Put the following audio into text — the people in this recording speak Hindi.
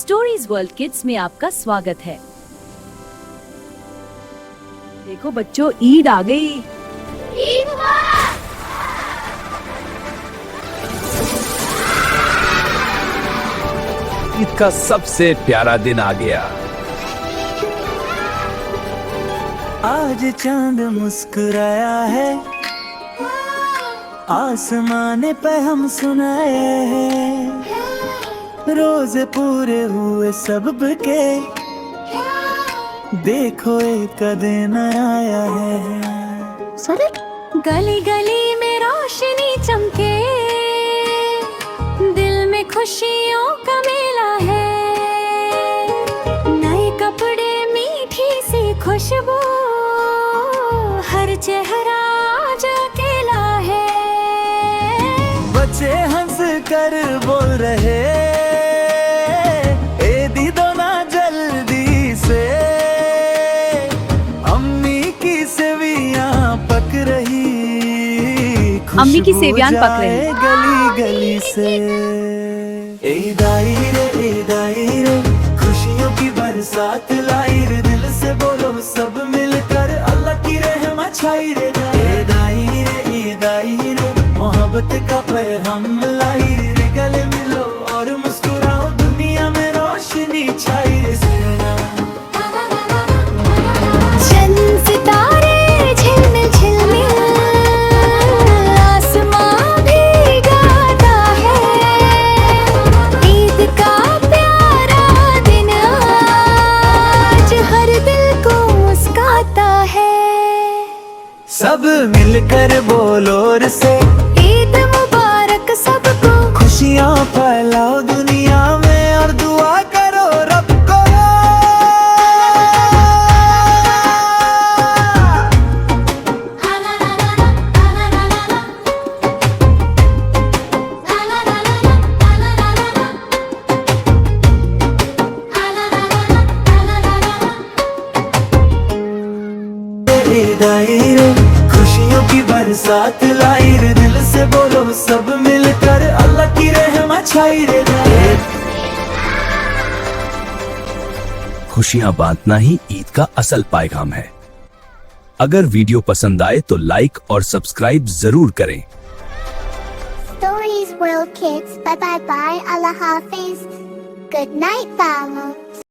स्टोरीज वर्ल्ड किड्स में आपका स्वागत है। देखो बच्चों, ईद आ गई। ईद का सबसे प्यारा दिन आ गया। आज चांद मुस्कुराया है, आसमान पे हम सुनाए हैं, रोजे पूरे हुए सबके, देखो एक दिन आया है। गली गली में रोशनी चमके, दिल में खुशियों का मेला है, नए कपड़े मीठी सी खुशबू, हर चेहरा आज अकेला है। बच्चे हंस कर बोल रहे, ए दीदो ना जल्दी से, अम्मी की सेवियां पक रही, अम्मी की सेवियां पक रही गली गली से। ईद आई रे, खुशियों की बरसात लाई रे, दिल से बोलो सब मिलकर, अल्लाह की रहमत छाई रे। ईद आई रे, मोहब्बत का पैगाम लाई रे, गले मिलो और मुस्कुराओ, दुनिया में रोशनी छाई रे। चंद सितारे झिलमिल झिलमिल, आसमां भी गाता है, ईद का प्यारा दिन आज हर दिल को मुस्काता है। सब मिलकर बोलो रे से, ईद मुबारक सबको, खुशियाँ फैलाओ दुनिया में और दुआ करो रब को। ईद आई रे, खुशियों की बरसात लाई रे, दिल से बोलो सब मिलकर, अल्लाह की रहमत छाई रे। खुशियां बांटना ही ईद का असल पैगाम है। अगर वीडियो पसंद आए तो लाइक और सब्सक्राइब जरूर करें। Stories World Kids. Bye bye bye. Allah Hafiz. Good night, Balo.